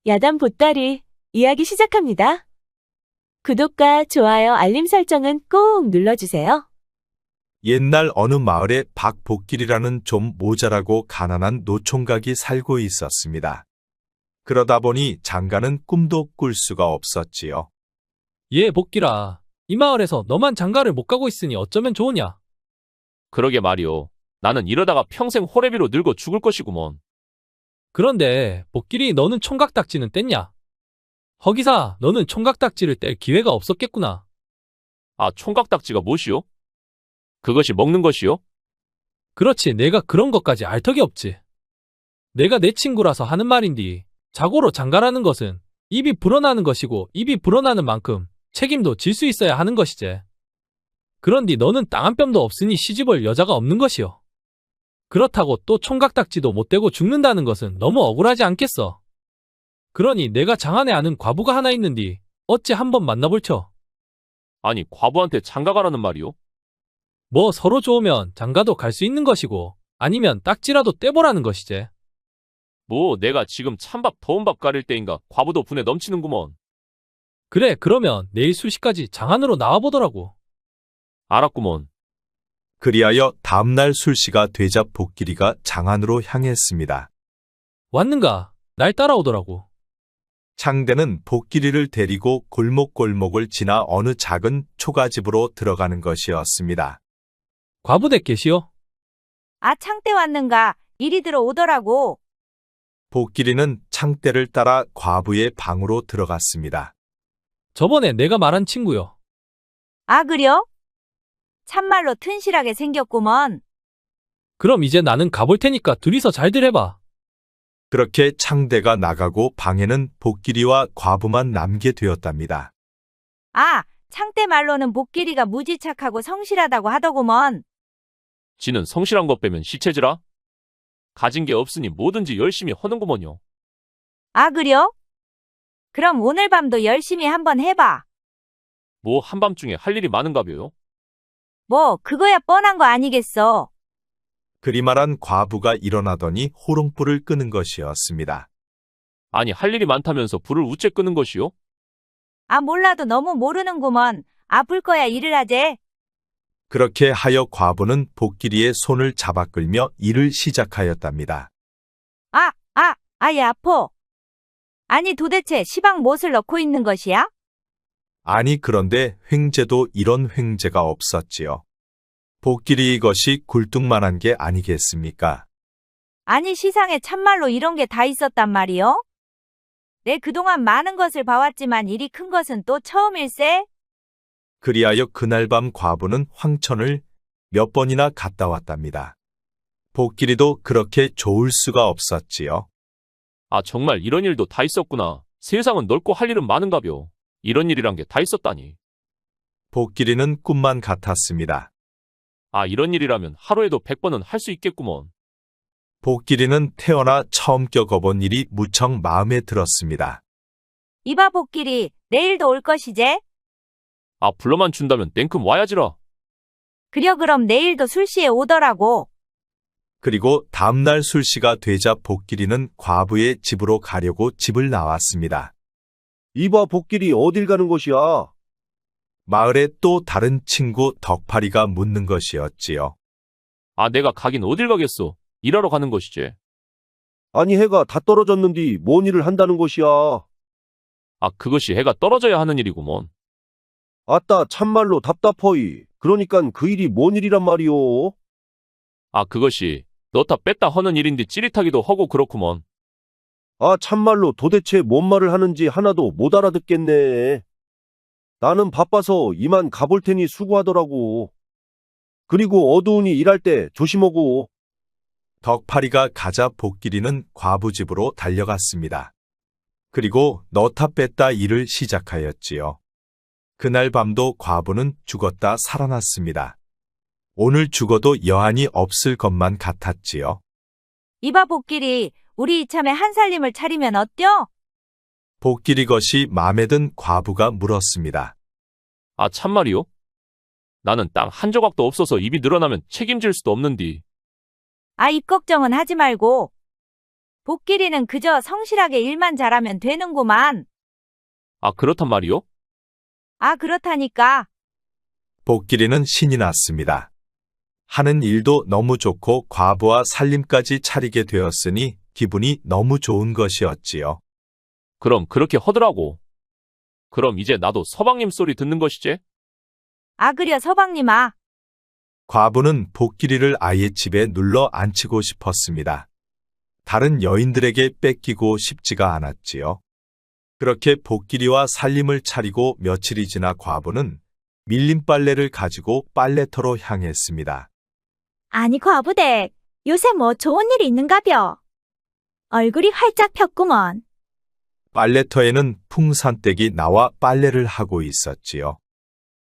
야단 보따리 이야기 시작합니다. 구독과 좋아요, 알림 설정은 꼭 눌러주세요. 옛날 어느 마을에 박복길이라는 좀 모자라고 가난한 노총각이 살고 있었습니다. 그러다 보니 장가는 꿈도 꿀 수가 없었지요. 예, 복길아. 이 마을에서 너만 장가를 못 가고 있으니 어쩌면 좋으냐? 그러게 말이오. 나는 이러다가 평생 호래비로 늙어 죽을 것이구먼. 그런데 복길이 너는 총각딱지는 뗐냐? 허기사, 너는 총각딱지를 뗄 기회가 없었겠구나. 아, 총각딱지가 무엇이오? 그것이 먹는 것이오? 그렇지, 내가 그런 것까지 알 턱이 없지. 내가 내 친구라서 하는 말인디, 자고로 장가라는 것은 입이 불어나는 것이고 입이 불어나는 만큼 책임도 질 수 있어야 하는 것이지. 그런디 너는 땅 한 뼘도 없으니 시집올 여자가 없는 것이오. 그렇다고 또 총각딱지도 못 대고 죽는다는 것은 너무 억울하지 않겠어? 그러니 내가 장안에 아는 과부가 하나 있는디 어찌 한번 만나볼처? 아니, 과부한테 장가가라는 말이오? 뭐 서로 좋으면 장가도 갈 수 있는 것이고 아니면 딱지라도 떼보라는 것이지. 뭐 내가 지금 찬밥 더운 밥 가릴 때인가 과부도 분에 넘치는구먼. 그래, 그러면 내일 수시까지 장안으로 나와보더라고. 알았구먼. 그리하여 다음날 술시가 되자 복길이가 장안으로 향했습니다. 왔는가? 날 따라오더라고. 창대는 복길이를 데리고 골목골목을 지나 어느 작은 초가집으로 들어가는 것이었습니다. 과부대 계시오? 아, 창대 왔는가? 이리 들어오더라고. 복길이는 창대를 따라 과부의 방으로 들어갔습니다. 저번에 내가 말한 친구요. 아, 그려? 참말로 튼실하게 생겼구먼. 그럼 이제 나는 가볼 테니까 둘이서 잘들 해봐. 그렇게 창대가 나가고 방에는 복길이와 과부만 남게 되었답니다. 아, 창대 말로는 복길이가 무지 착하고 성실하다고 하더구먼. 지는 성실한 것 빼면 시체지라? 가진 게 없으니 뭐든지 열심히 하는구먼요. 아, 그려? 그럼 오늘 밤도 열심히 한번 해봐. 뭐 한밤중에 할 일이 많은가벼요? 뭐, 그거야 뻔한 거 아니겠어. 그리 말한 과부가 일어나더니 호롱불을 끄는 것이었습니다. 아니, 할 일이 많다면서 불을 우째 끄는 것이오? 아, 몰라도 너무 모르는구먼. 아플 거야 일을 하재. 그렇게 하여 과부는 복길이의 손을 잡아 끌며 일을 시작하였답니다. 아예 아파. 아니 도대체 시방 못을 넣고 있는 것이야? 아니 그런데 횡재도 이런 횡재가 없었지요. 복길이 것이 굴뚝만한 게 아니겠습니까? 아니 시상에 참말로 이런 게 다 있었단 말이요? 내 그동안 많은 것을 봐왔지만 이리 큰 것은 또 처음일세? 그리하여 그날 밤 과부는 황천을 몇 번이나 갔다 왔답니다. 복길이도 그렇게 좋을 수가 없었지요. 아, 정말 이런 일도 다 있었구나. 세상은 넓고 할 일은 많은가벼. 이런 일이란 게 다 있었다니. 복길이는 꿈만 같았습니다. 아, 이런 일이라면 하루에도 100번은 할 수 있겠구먼. 복길이는 태어나 처음 겪어본 일이 무척 마음에 들었습니다. 이봐 복길이 내일도 올 것이제? 아, 불러만 준다면 땡큼 와야지라. 그려 그럼 내일도 술시에 오더라고. 그리고 다음날 술시가 되자 복길이는 과부의 집으로 가려고 집을 나왔습니다. 이봐 복길이 어딜 가는 것이야? 마을에 또 다른 친구 덕파리가 묻는 것이었지요. 아, 내가 가긴 어딜 가겠소. 일하러 가는 것이지. 아니 해가 다 떨어졌는디 뭔 일을 한다는 것이야? 아, 그것이 해가 떨어져야 하는 일이구먼. 아따 참말로 답답허이. 그러니깐 그 일이 뭔 일이란 말이오? 아, 그것이 넣다 뺐다 하는 일인데 찌릿하기도 하고 그렇구먼. 아 참말로 도대체 뭔 말을 하는지 하나도 못 알아듣겠네. 나는 바빠서 이만 가볼 테니 수고하더라고. 그리고 어두우니 일할 때 조심하고. 덕파리가 가자 복길이는 과부 집으로 달려갔습니다. 그리고 넣다 뺐다 일을 시작하였지요. 그날 밤도 과부는 죽었다 살아났습니다. 오늘 죽어도 여한이 없을 것만 같았지요. 이봐 복길이 우리 이참에 한 살림을 차리면 어때요? 복길이 것이 마음에 든 과부가 물었습니다. 아, 참말이요? 나는 땅 한 조각도 없어서 입이 늘어나면 책임질 수도 없는디. 아, 입 걱정은 하지 말고. 복길이는 그저 성실하게 일만 잘하면 되는구만. 아, 그렇단 말이요? 아, 그렇다니까. 복길이는 신이 났습니다. 하는 일도 너무 좋고 과부와 살림까지 차리게 되었으니 기분이 너무 좋은 것이었지요. 그럼 그렇게 허드라고. 그럼 이제 나도 서방님 소리 듣는 것이지? 아, 그려 서방님아. 과부는 복길이를 아예 집에 눌러 앉히고 싶었습니다. 다른 여인들에게 뺏기고 싶지가 않았지요. 그렇게 복길이와 살림을 차리고 며칠이 지나 과부는 밀린 빨래를 가지고 빨래터로 향했습니다. 아니 과부댁, 요새 뭐 좋은 일이 있는가벼? 얼굴이 활짝 폈구먼. 빨래터에는 풍산댁이 나와 빨래를 하고 있었지요.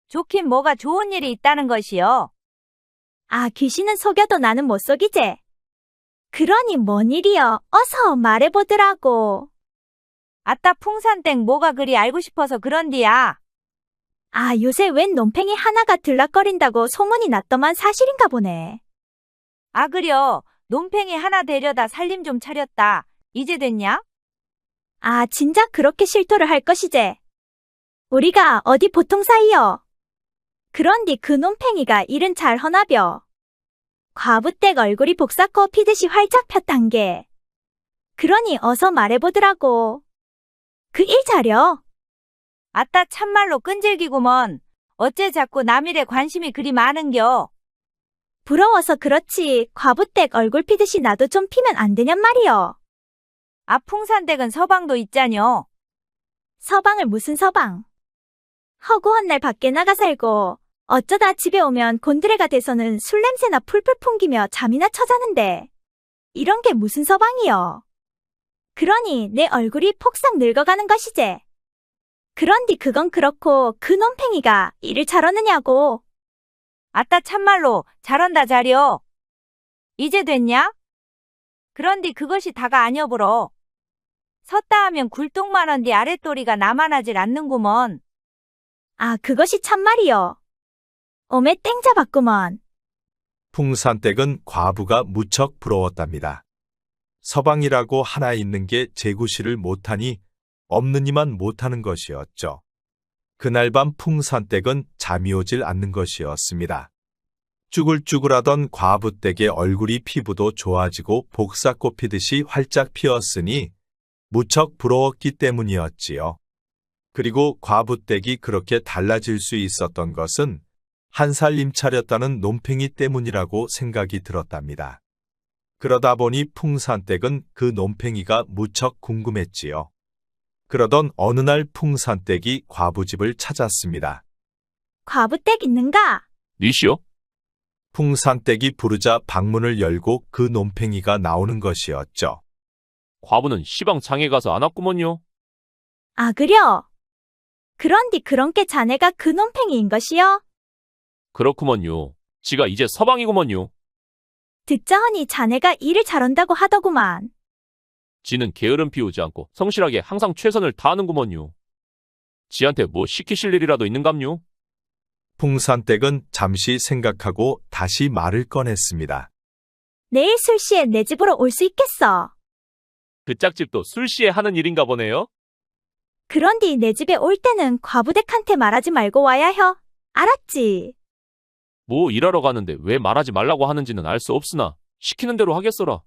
좋긴 뭐가 좋은 일이 있다는 것이요. 아, 귀신은 속여도 나는 못 속이제. 그러니 뭔 일이여? 어서 말해보더라고. 아따 풍산댁 뭐가 그리 알고 싶어서 그런디야. 아, 요새 웬 논팽이 하나가 들락거린다고 소문이 났더만 사실인가 보네. 아, 그려. 논팽이 하나 데려다 살림 좀 차렸다. 이제 됐냐? 아, 진작 그렇게 실토를 할 것이제. 우리가 어디 보통 사이여. 그런디 그 논팽이가 일은 잘 허나벼. 과부댁 얼굴이 복사코 피듯이 활짝 폈단게. 그러니 어서 말해보더라고. 그 일 잘여. 아따 참말로 끈질기구먼. 어째 자꾸 남일에 관심이 그리 많은겨. 부러워서 그렇지 과부댁 얼굴 피듯이 나도 좀 피면 안 되냔 말이여. 아, 풍산댁은 서방도 있자뇨. 서방을 무슨 서방? 허구한 날 밖에 나가 살고 어쩌다 집에 오면 곤드레가 돼서는 술 냄새나 풀풀 풍기며 잠이나 쳐자는데 이런 게 무슨 서방이여. 그러니 내 얼굴이 폭삭 늙어가는 것이제. 그런디 그건 그렇고 그 논팽이가 일을 잘하느냐고. 아따 참말로 잘한다 잘여. 이제 됐냐? 그런디 그것이 다가 아니여부러. 섰다 하면 굴뚝만 한디 아랫도리가 남아나질 않는구먼. 아, 그것이 참말이여. 오메 땡 잡았구먼. 풍산댁은 과부가 무척 부러웠답니다. 서방이라고 하나 있는 게 제구실을 못하니 없는 이만 못하는 것이었죠. 그날 밤 풍산댁은 잠이 오질 않는 것이었습니다. 쭈글쭈글하던 과부댁의 얼굴이 피부도 좋아지고 복사꽃 피듯이 활짝 피었으니 무척 부러웠기 때문이었지요. 그리고 과부댁이 그렇게 달라질 수 있었던 것은 한 살림 차렸다는 논팽이 때문이라고 생각이 들었답니다. 그러다 보니 풍산댁은 그 논팽이가 무척 궁금했지요. 그러던 어느 날 풍산댁이 과부집을 찾았습니다. 과부댁 있는가? 니시여? 풍산댁이 부르자 방문을 열고 그 논팽이가 나오는 것이었죠. 과부는 시방 장에 가서 안 왔구먼요. 아, 그려. 그런디 그런께 자네가 그 논팽이인 것이여? 그렇구먼요. 지가 이제 서방이구먼요. 듣자하니 자네가 일을 잘한다고 하더구만. 지는 게으름 피우지 않고 성실하게 항상 최선을 다하는구먼요. 지한테 뭐 시키실 일이라도 있는감요? 풍산댁은 잠시 생각하고 다시 말을 꺼냈습니다. 내일 술시에 내 집으로 올 수 있겠어. 그 짝집도 술시에 하는 일인가 보네요. 그런디 내 집에 올 때는 과부댁한테 말하지 말고 와야 혀. 알았지? 뭐 일하러 가는데 왜 말하지 말라고 하는지는 알 수 없으나 시키는 대로 하겠어라.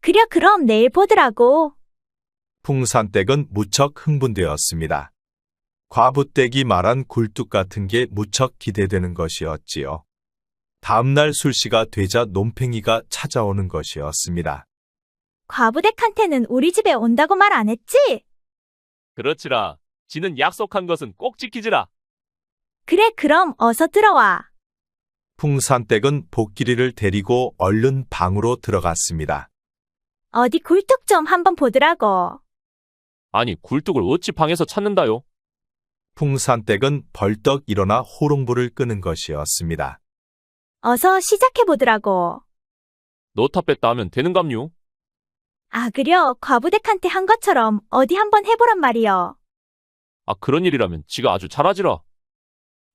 그려 그럼 내일 보더라고. 풍산댁은 무척 흥분되었습니다. 과부댁이 말한 굴뚝 같은 게 무척 기대되는 것이었지요. 다음날 술시가 되자 논팽이가 찾아오는 것이었습니다. 과부댁한테는 우리 집에 온다고 말 안 했지? 그렇지라. 지는 약속한 것은 꼭 지키지라. 그래 그럼 어서 들어와. 풍산댁은 복길이를 데리고 얼른 방으로 들어갔습니다. 어디 굴뚝 좀 한번 보더라고. 아니 굴뚝을 어찌 방에서 찾는다요? 풍산댁은 벌떡 일어나 호롱불을 끄는 것이었습니다. 어서 시작해보더라고. 넣다 뺐다 하면 되는감요? 아 그려 과부댁한테 한 것처럼 어디 한번 해보란 말이여. 아 그런 일이라면 지가 아주 잘하지라.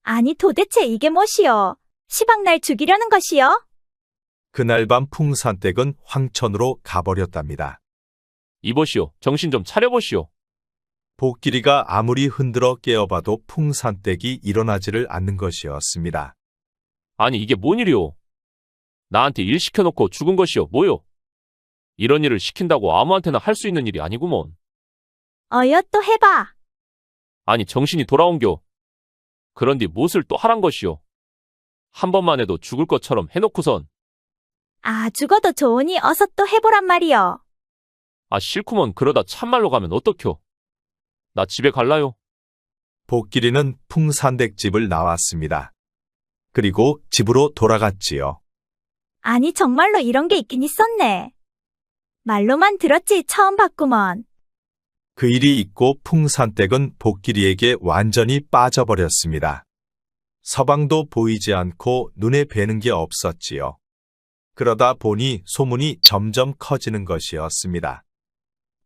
아니 도대체 이게 무엇이여? 시방날 죽이려는 것이여? 그날 밤 풍산댁은 황천으로 가버렸답니다. 이보시오. 정신 좀 차려보시오. 복길이가 아무리 흔들어 깨어봐도 풍산댁이 일어나지를 않는 것이었습니다. 아니 이게 뭔 일이오? 나한테 일 시켜놓고 죽은 것이오. 뭐요? 이런 일을 시킨다고 아무한테나 할 수 있는 일이 아니구먼. 어여 또 해봐. 아니 정신이 돌아온겨. 그런디 무엇을 또 하란 것이오? 한 번만 해도 죽을 것처럼 해놓고선. 아, 죽어도 좋으니 어서 또 해보란 말이여. 아 싫구먼. 그러다 참말로 가면 어떡혀? 나 집에 갈라요. 복길이는 풍산댁 집을 나왔습니다. 그리고 집으로 돌아갔지요. 아니, 정말로 이런 게 있긴 있었네. 말로만 들었지 처음 봤구먼. 그 일이 있고 풍산댁은 복길이에게 완전히 빠져버렸습니다. 서방도 보이지 않고 눈에 뵈는 게 없었지요. 그러다 보니 소문이 점점 커지는 것이었습니다.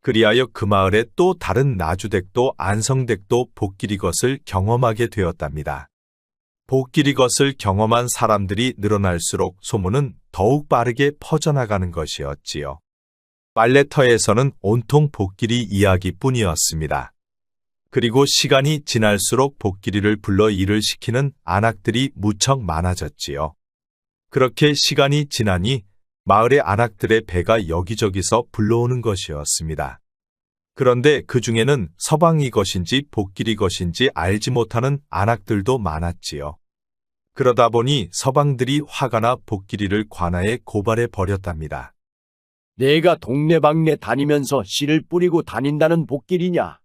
그리하여 그 마을에 또 다른 나주댁도 안성댁도 복길이 것을 경험하게 되었답니다. 복길이 것을 경험한 사람들이 늘어날수록 소문은 더욱 빠르게 퍼져나가는 것이었지요. 빨래터에서는 온통 복길이 이야기뿐이었습니다. 그리고 시간이 지날수록 복길이를 불러 일을 시키는 안악들이 무척 많아졌지요. 그렇게 시간이 지나니 마을의 안악들의 배가 여기저기서 불러오는 것이었습니다. 그런데 그 중에는 서방이 것인지 복길이 것인지 알지 못하는 안악들도 많았지요. 그러다 보니 서방들이 화가 나 복길이를 관아에 고발해 버렸답니다. 내가 동네방네 다니면서 씨를 뿌리고 다닌다는 복길이냐?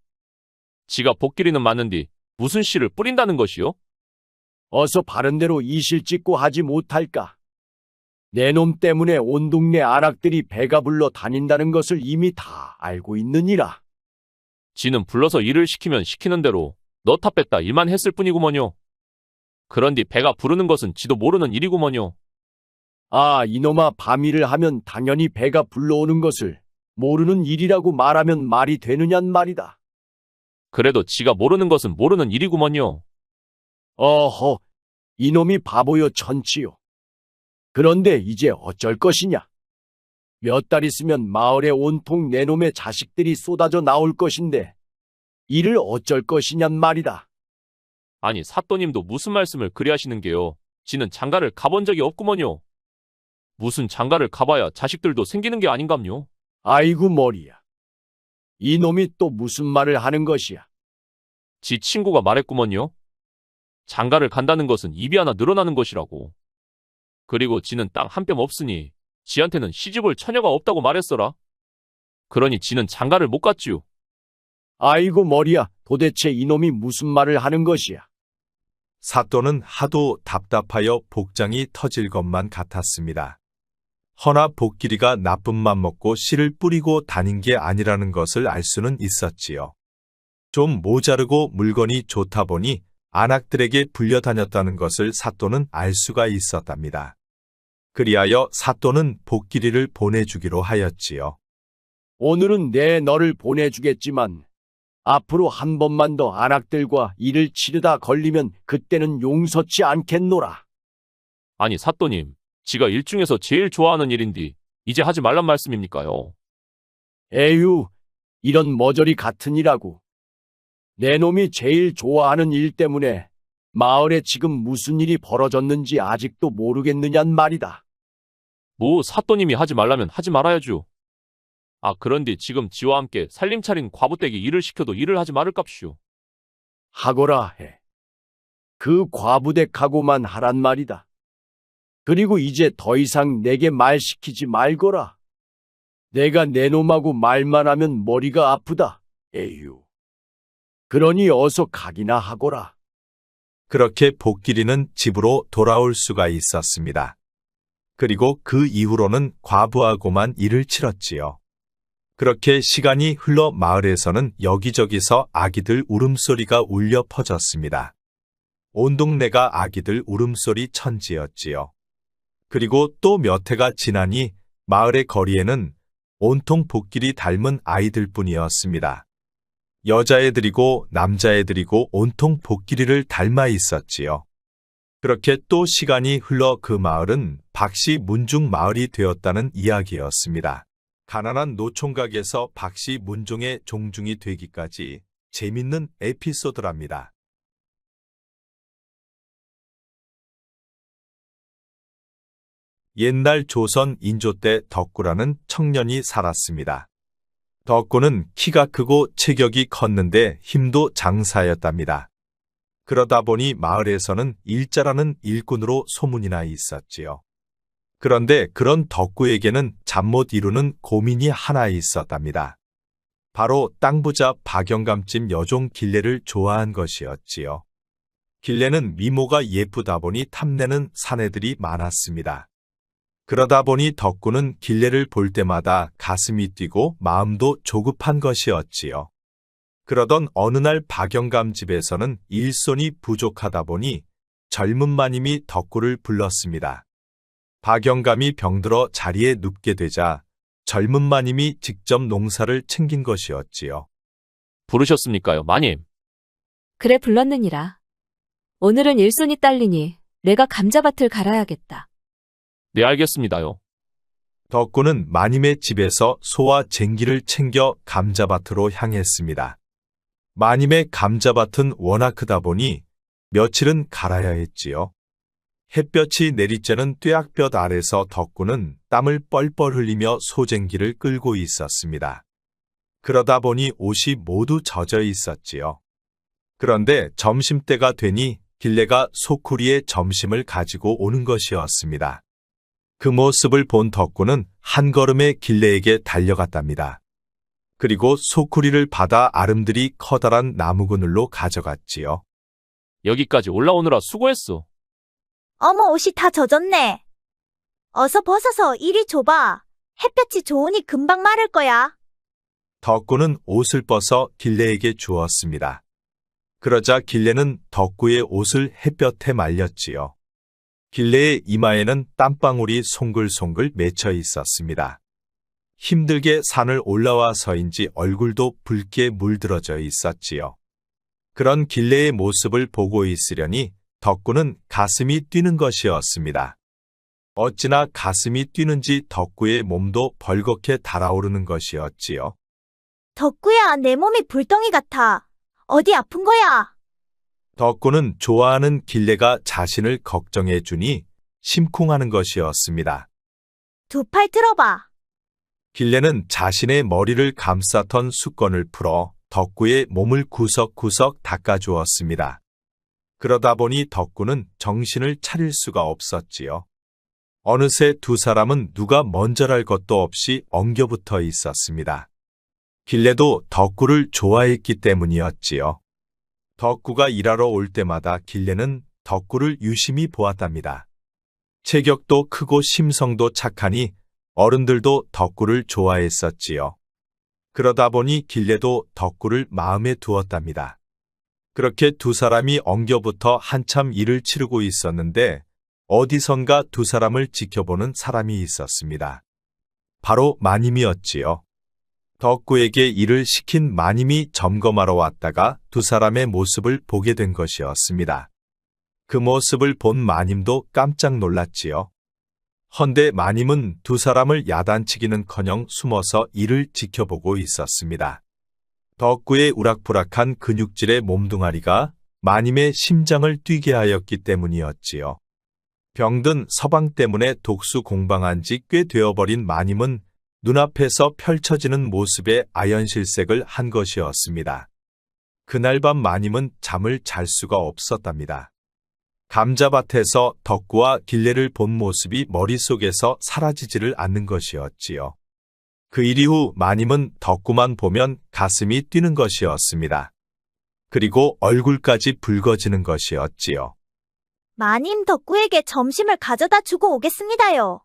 지가 복길이는 맞는디 무슨 씨를 뿌린다는 것이오? 어서 바른대로 이실 찍고 하지 못할까? 내 놈 때문에 온 동네 안악들이 배가 불러 다닌다는 것을 이미 다 알고 있느니라. 지는 불러서 일을 시키면 시키는 대로 넣다 뺐다 일만 했을 뿐이구먼요. 그런디 배가 부르는 것은 지도 모르는 일이구먼요. 아, 이놈아, 밤일을 하면 당연히 배가 불러오는 것을 모르는 일이라고 말하면 말이 되느냔 말이다. 그래도 지가 모르는 것은 모르는 일이구먼요. 어허, 이놈이 바보요 천치요. 그런데 이제 어쩔 것이냐? 몇 달 있으면 마을에 온통 내 놈의 자식들이 쏟아져 나올 것인데 이를 어쩔 것이냔 말이다. 아니 사또님도 무슨 말씀을 그리 하시는 게요. 지는 장가를 가본 적이 없구먼요. 무슨 장가를 가봐야 자식들도 생기는 게 아닌감요. 아이고 머리야. 이놈이 또 무슨 말을 하는 것이야. 지 친구가 말했구먼요. 장가를 간다는 것은 입이 하나 늘어나는 것이라고. 그리고 지는 땅 한 뼘 없으니 지한테는 시집올 처녀가 없다고 말했어라. 그러니 지는 장가를 못 갔지요. 아이고 머리야. 도대체 이놈이 무슨 말을 하는 것이야. 사또는 하도 답답하여 복장이 터질 것만 같았습니다. 허나 복길이가 나쁜 맘 먹고 씨를 뿌리고 다닌 게 아니라는 것을 알 수는 있었지요. 좀 모자르고 물건이 좋다 보니 안악들에게 불려다녔다는 것을 사또는 알 수가 있었답니다. 그리하여 사또는 복길이를 보내주기로 하였지요. 오늘은 내 너를 보내주겠지만 앞으로 한 번만 더 안악들과 일을 치르다 걸리면 그때는 용서치 않겠노라. 아니 사또님, 지가 일 중에서 제일 좋아하는 일인디 이제 하지 말란 말씀입니까요? 에휴, 이런 머저리 같은 일하고. 내 놈이 제일 좋아하는 일 때문에 마을에 지금 무슨 일이 벌어졌는지 아직도 모르겠느냔 말이다. 뭐 사또님이 하지 말라면 하지 말아야죠. 아 그런디 지금 지와 함께 살림 차린 과부댁이 일을 시켜도 일을 하지 말을갑시오. 하거라 해. 그 과부댁하고만 하란 말이다. 그리고 이제 더 이상 내게 말 시키지 말거라. 내가 내 놈하고 말만 하면 머리가 아프다. 에휴. 그러니 어서 가기나 하거라. 그렇게 복길이는 집으로 돌아올 수가 있었습니다. 그리고 그 이후로는 과부하고만 일을 치렀지요. 그렇게 시간이 흘러 마을에서는 여기저기서 아기들 울음소리가 울려 퍼졌습니다. 온 동네가 아기들 울음소리 천지였지요. 그리고 또 몇 해가 지나니 마을의 거리에는 온통 복길이 닮은 아이들뿐이었습니다. 여자애들이고 남자애들이고 온통 복길이를 닮아 있었지요. 그렇게 또 시간이 흘러 그 마을은 박씨 문중 마을이 되었다는 이야기였습니다. 가난한 노총각에서 박씨 문종의 종중이 되기까지 재밌는 에피소드랍니다. 옛날 조선 인조 때 덕구라는 청년이 살았습니다. 덕구는 키가 크고 체격이 컸는데 힘도 장사였답니다. 그러다 보니 마을에서는 일자라는 일꾼으로 소문이 나 있었지요. 그런데 그런 덕구에게는 잠 못 이루는 고민이 하나 있었답니다. 바로 땅부자 박영감집 여종 길래를 좋아한 것이었지요. 길래는 미모가 예쁘다 보니 탐내는 사내들이 많았습니다. 그러다 보니 덕구는 길래를 볼 때마다 가슴이 뛰고 마음도 조급한 것이었지요. 그러던 어느 날 박영감 집에서는 일손이 부족하다 보니 젊은 마님이 덕구를 불렀습니다. 박영감이 병들어 자리에 눕게 되자 젊은 마님이 직접 농사를 챙긴 것이었지요. 부르셨습니까요, 마님? 그래 불렀느니라. 오늘은 일손이 딸리니 내가 감자밭을 갈아야겠다. 네, 알겠습니다요. 덕구는 마님의 집에서 소와 쟁기를 챙겨 감자밭으로 향했습니다. 마님의 감자밭은 워낙 크다 보니 며칠은 갈아야 했지요. 햇볕이 내리쬐는 뙤약볕 아래서 덕구는 땀을 뻘뻘 흘리며 소쟁기를 끌고 있었습니다. 그러다 보니 옷이 모두 젖어 있었지요. 그런데 점심때가 되니 길래가 소쿠리에 점심을 가지고 오는 것이었습니다. 그 모습을 본 덕구는 한 걸음에 길래에게 달려갔답니다. 그리고 소쿠리를 받아 아름드리 커다란 나무그늘로 가져갔지요. 여기까지 올라오느라 수고했어. 어머, 옷이 다 젖었네. 어서 벗어서 이리 줘봐. 햇볕이 좋으니 금방 마를 거야. 덕구는 옷을 벗어 길래에게 주었습니다. 그러자 길래는 덕구의 옷을 햇볕에 말렸지요. 길래의 이마에는 땀방울이 송글송글 맺혀 있었습니다. 힘들게 산을 올라와서인지 얼굴도 붉게 물들어져 있었지요. 그런 길래의 모습을 보고 있으려니 덕구는 가슴이 뛰는 것이었습니다. 어찌나 가슴이 뛰는지 덕구의 몸도 벌겋게 달아오르는 것이었지요. 덕구야, 내 몸이 불덩이 같아. 어디 아픈 거야? 덕구는 좋아하는 길래가 자신을 걱정해 주니 심쿵하는 것이었습니다. 두 팔 들어봐. 길래는 자신의 머리를 감싸던 수건을 풀어 덕구의 몸을 구석구석 닦아주었습니다. 그러다 보니 덕구는 정신을 차릴 수가 없었지요. 어느새 두 사람은 누가 먼저랄 것도 없이 엉겨붙어 있었습니다. 길래도 덕구를 좋아했기 때문이었지요. 덕구가 일하러 올 때마다 길래는 덕구를 유심히 보았답니다. 체격도 크고 심성도 착하니 어른들도 덕구를 좋아했었지요. 그러다 보니 길래도 덕구를 마음에 두었답니다. 그렇게 두 사람이 엉겨붙어 한참 일을 치르고 있었는데 어디선가 두 사람을 지켜보는 사람이 있었습니다. 바로 마님이었지요. 덕구에게 일을 시킨 마님이 점검하러 왔다가 두 사람의 모습을 보게 된 것이었습니다. 그 모습을 본 마님도 깜짝 놀랐지요. 헌데 마님은 두 사람을 야단치기는커녕 숨어서 이를 지켜보고 있었습니다. 덕구의 우락부락한 근육질의 몸뚱아리가 마님의 심장을 뛰게 하였기 때문이었지요. 병든 서방 때문에 독수 공방한 지 꽤 되어버린 마님은 눈앞에서 펼쳐지는 모습에 아연실색을 한 것이었습니다. 그날 밤 마님은 잠을 잘 수가 없었답니다. 감자밭에서 덕구와 길래를 본 모습이 머릿속에서 사라지지를 않는 것이었지요. 그 일 이후 마님은 덕구만 보면 가슴이 뛰는 것이었습니다. 그리고 얼굴까지 붉어지는 것이었지요. 마님, 덕구에게 점심을 가져다 주고 오겠습니다요.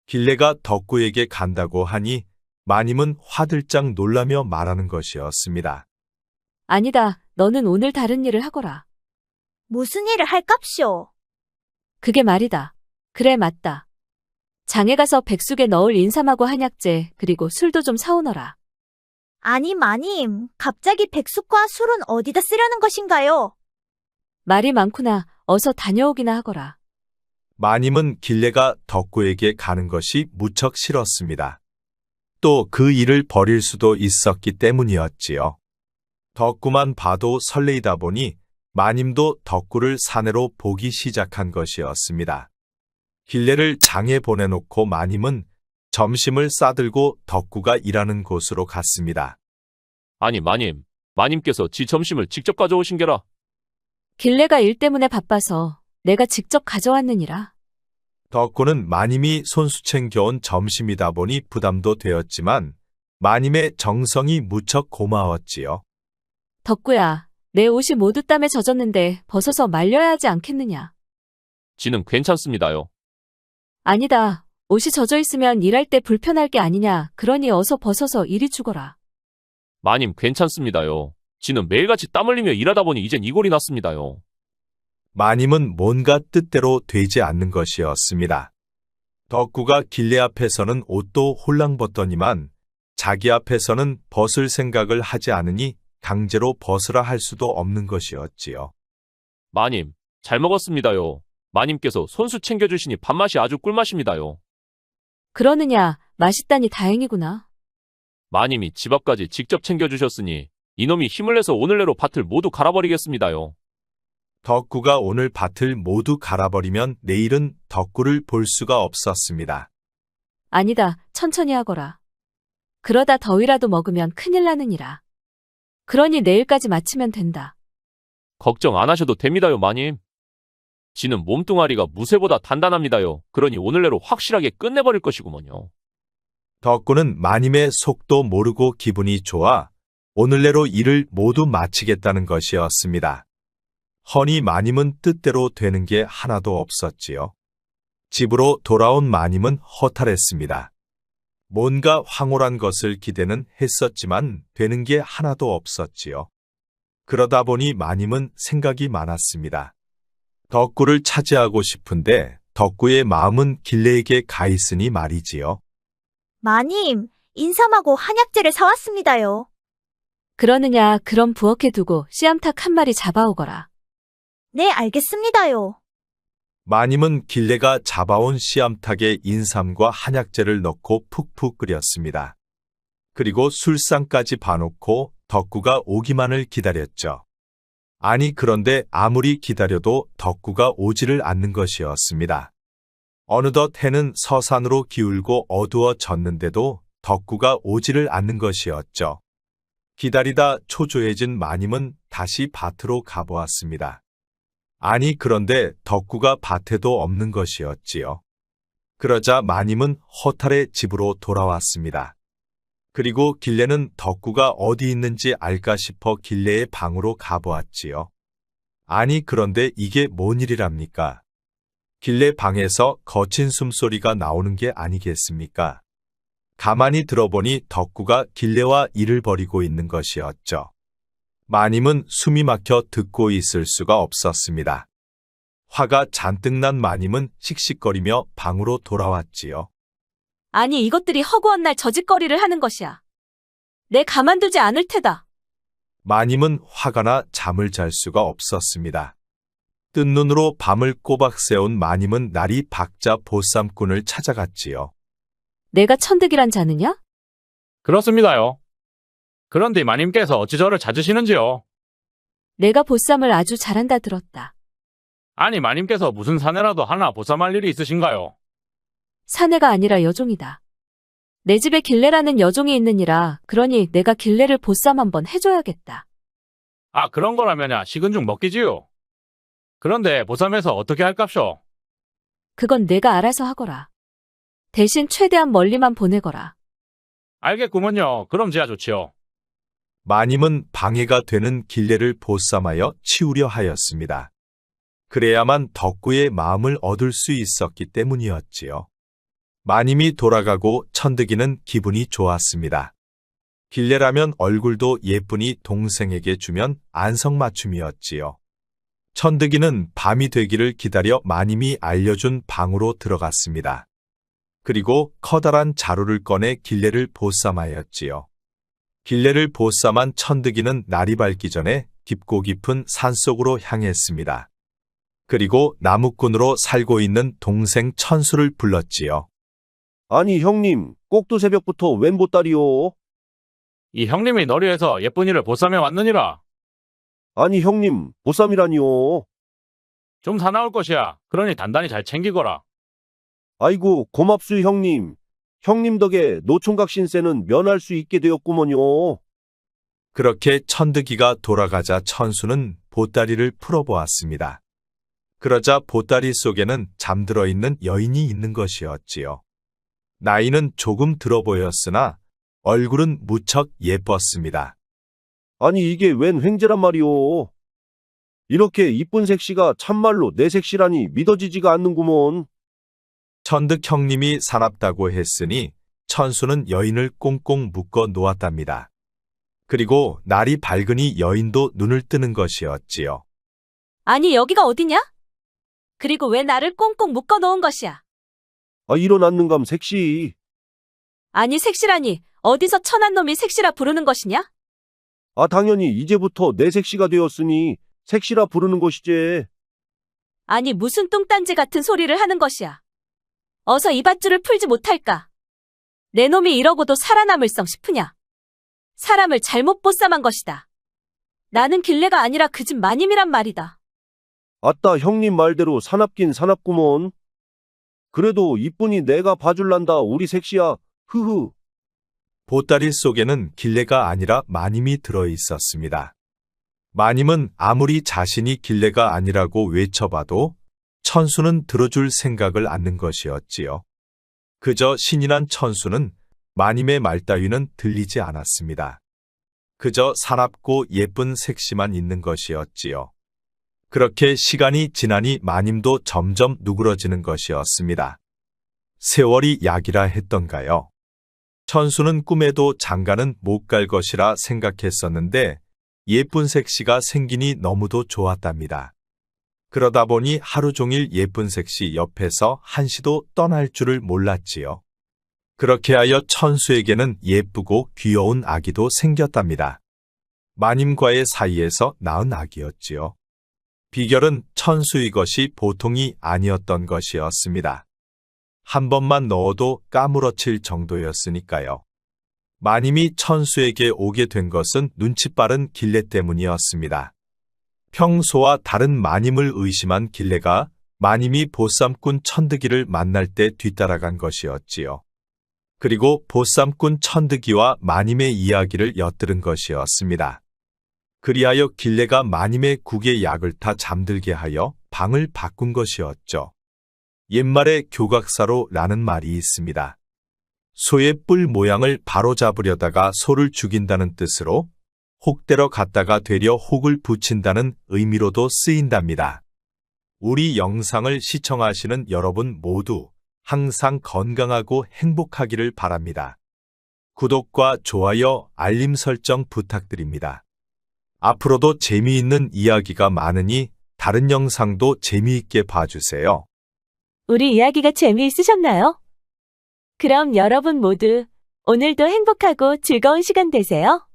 길래가 덕구에게 간다고 하니 마님은 화들짝 놀라며 말하는 것이었습니다. 아니다. 너는 오늘 다른 일을 하거라. 무슨 일을 할깝쇼? 그게 말이다. 그래 맞다. 장에 가서 백숙에 넣을 인삼하고 한약재 그리고 술도 좀 사오너라. 아니, 마님, 갑자기 백숙과 술은 어디다 쓰려는 것인가요? 말이 많구나. 어서 다녀오기나 하거라. 마님은 길래가 덕구에게 가는 것이 무척 싫었습니다. 또 그 일을 벌일 수도 있었기 때문이었지요. 덕구만 봐도 설레이다 보니 마님도 덕구를 사내로 보기 시작한 것이었습니다. 길례를 장에 보내놓고 마님은 점심을 싸들고 덕구가 일하는 곳으로 갔습니다. 아니, 마님께서 지 점심을 직접 가져오신 게라. 길래가 일 때문에 바빠서 내가 직접 가져왔느니라. 덕구는 마님이 손수 챙겨온 점심이다 보니 부담도 되었지만 마님의 정성이 무척 고마웠지요. 덕구야, 내 옷이 모두 땀에 젖었는데 벗어서 말려야 하지 않겠느냐? 지는 괜찮습니다요. 아니다. 옷이 젖어 있으면 일할 때 불편할 게 아니냐. 그러니 어서 벗어서 이리 죽어라. 마님 괜찮습니다요. 지는 매일같이 땀 흘리며 일하다 보니 이젠 이골이 났습니다요. 마님은 뭔가 뜻대로 되지 않는 것이었습니다. 덕구가 길래 앞에서는 옷도 홀랑 벗더니만 자기 앞에서는 벗을 생각을 하지 않으니 강제로 벗으라 할 수도 없는 것이었지요. 마님, 잘 먹었습니다요. 마님께서 손수 챙겨주시니 밥맛이 아주 꿀맛입니다요. 그러느냐. 맛있다니 다행이구나. 마님이 집 앞까지 직접 챙겨주셨으니 이놈이 힘을 내서 오늘 내로 밭을 모두 갈아버리겠습니다요. 덕구가 오늘 밭을 모두 갈아버리면 내일은 덕구를 볼 수가 없었습니다. 아니다. 천천히 하거라. 그러다 더위라도 먹으면 큰일 나느니라. 그러니 내일까지 마치면 된다. 걱정 안 하셔도 됩니다요, 마님. 지는 몸뚱아리가 무쇠보다 단단합니다요. 그러니 오늘 내로 확실하게 끝내버릴 것이구먼요. 덕구는 마님의 속도 모르고 기분이 좋아 오늘 내로 일을 모두 마치겠다는 것이었습니다. 허니 마님은 뜻대로 되는 게 하나도 없었지요. 집으로 돌아온 마님은 허탈했습니다. 뭔가 황홀한 것을 기대는 했었지만 되는 게 하나도 없었지요. 그러다 보니 마님은 생각이 많았습니다. 덕구를 차지하고 싶은데 덕구의 마음은 길래에게 가 있으니 말이지요. 마님, 인삼하고 한약재를 사왔습니다요. 그러느냐. 그럼 부엌에 두고 씨암탉 한 마리 잡아오거라. 네, 알겠습니다요. 마님은 길래가 잡아온 씨암탉에 인삼과 한약재를 넣고 푹푹 끓였습니다. 그리고 술상까지 봐놓고 덕구가 오기만을 기다렸죠. 아니 그런데 아무리 기다려도 덕구가 오지를 않는 것이었습니다. 어느덧 해는 서산으로 기울고 어두워졌는데도 덕구가 오지를 않는 것이었죠. 기다리다 초조해진 마님은 다시 밭으로 가보았습니다. 아니 그런데 덕구가 밭에도 없는 것이었지요. 그러자 마님은 허탈해 집으로 돌아왔습니다. 그리고 길래는 덕구가 어디 있는지 알까 싶어 길래의 방으로 가보았지요. 아니 그런데 이게 뭔 일이랍니까? 길래 방에서 거친 숨소리가 나오는 게 아니겠습니까? 가만히 들어보니 덕구가 길래와 일을 벌이고 있는 것이었죠. 마님은 숨이 막혀 듣고 있을 수가 없었습니다. 화가 잔뜩 난 마님은 씩씩거리며 방으로 돌아왔지요. 아니 이것들이 허구한 날 저짓거리를 하는 것이야. 내 가만두지 않을 테다. 마님은 화가 나 잠을 잘 수가 없었습니다. 뜬 눈으로 밤을 꼬박 새운 마님은 날이 박자 보쌈꾼을 찾아갔지요. 내가 천득이란 자느냐? 그렇습니다요. 그런데 마님께서 어찌 저를 찾으시는지요? 내가 보쌈을 아주 잘한다 들었다. 아니 마님께서 무슨 사내라도 하나 보쌈할 일이 있으신가요? 사내가 아니라 여종이다. 내 집에 길래라는 여종이 있느니라. 그러니 내가 길래를 보쌈 한번 해줘야겠다. 아 그런 거라면야 식은 죽 먹기지요. 그런데 보쌈에서 어떻게 할깝쇼? 그건 내가 알아서 하거라. 대신 최대한 멀리만 보내거라. 알겠구먼요. 그럼 제야 좋지요. 마님은 방해가 되는 길래를 보쌈하여 치우려 하였습니다. 그래야만 덕구의 마음을 얻을 수 있었기 때문이었지요. 마님이 돌아가고 천득이는 기분이 좋았습니다. 길래라면 얼굴도 예쁘니 동생에게 주면 안성맞춤이었지요. 천득이는 밤이 되기를 기다려 마님이 알려준 방으로 들어갔습니다. 그리고 커다란 자루를 꺼내 길래를 보쌈하였지요. 길래를 보쌈한 천득이는 날이 밝기 전에 깊고 깊은 산속으로 향했습니다. 그리고 나무꾼으로 살고 있는 동생 천수를 불렀지요. 아니, 형님, 꼭두 새벽부터 웬 보따리요? 이 형님이 너리에서 예쁜이를 보쌈해 왔느니라. 아니, 형님, 보쌈이라니요. 좀 사나울 것이야. 그러니 단단히 잘 챙기거라. 아이고, 고맙수, 형님. 형님 덕에 노총각 신세는 면할 수 있게 되었구먼요. 그렇게 천득이가 돌아가자 천수는 보따리를 풀어보았습니다. 그러자 보따리 속에는 잠들어 있는 여인이 있는 것이었지요. 나이는 조금 들어 보였으나 얼굴은 무척 예뻤습니다. 아니, 이게 웬 횡재란 말이오. 이렇게 이쁜 색시가 참말로 내 색시라니 믿어지지가 않는구먼. 천득 형님이 사납다고 했으니 천수는 여인을 꽁꽁 묶어 놓았답니다. 그리고 날이 밝으니 여인도 눈을 뜨는 것이었지요. 아니, 여기가 어디냐? 그리고 왜 나를 꽁꽁 묶어 놓은 것이야? 아, 일어났는감, 색시. 아니, 색시라니, 어디서 천한 놈이 색시라 부르는 것이냐? 아, 당연히 이제부터 내 색시가 되었으니 색시라 부르는 것이제. 아니, 무슨 뚱딴지 같은 소리를 하는 것이야. 어서 이 밧줄을 풀지 못할까? 내 놈이 이러고도 살아남을성 싶으냐? 사람을 잘못 보쌈한 것이다. 나는 길래가 아니라 그 집 마님이란 말이다. 아따, 형님 말대로 사납긴 사납구먼. 그래도 이쁜이 내가 봐줄란다, 우리 색시야. 흐흐. 보따리 속에는 길레가 아니라 마님이 들어 있었습니다. 마님은 아무리 자신이 길레가 아니라고 외쳐봐도 천수는 들어줄 생각을 않는 것이었지요. 그저 신이 난 천수는 마님의 말 따위는 들리지 않았습니다. 그저 사납고 예쁜 색시만 있는 것이었지요. 그렇게 시간이 지나니 마님도 점점 누그러지는 것이었습니다. 세월이 약이라 했던가요? 천수는 꿈에도 장가는 못 갈 것이라 생각했었는데 예쁜 색시가 생기니 너무도 좋았답니다. 그러다 보니 하루 종일 예쁜 색시 옆에서 한시도 떠날 줄을 몰랐지요. 그렇게 하여 천수에게는 예쁘고 귀여운 아기도 생겼답니다. 마님과의 사이에서 낳은 아기였지요. 비결은 천수의 것이 보통이 아니었던 것이었습니다. 한 번만 넣어도 까무러칠 정도였으니까요. 마님이 천수에게 오게 된 것은 눈치 빠른 길레 때문이었습니다. 평소와 다른 마님을 의심한 길레가 마님이 보쌈꾼 천득이를 만날 때 뒤따라간 것이었지요. 그리고 보쌈꾼 천득이와 마님의 이야기를 엿들은 것이었습니다. 그리하여 길레가 마님의 국에 약을 타 잠들게 하여 방을 바꾼 것이었죠. 옛말에 교각사로라는 말이 있습니다. 소의 뿔 모양을 바로잡으려다가 소를 죽인다는 뜻으로 혹대러 갔다가 되려 혹을 붙인다는 의미로도 쓰인답니다. 우리 영상을 시청하시는 여러분 모두 항상 건강하고 행복하기를 바랍니다. 구독과 좋아요, 알림 설정 부탁드립니다. 앞으로도 재미있는 이야기가 많으니 다른 영상도 재미있게 봐주세요. 우리 이야기가 재미있으셨나요? 그럼 여러분 모두 오늘도 행복하고 즐거운 시간 되세요.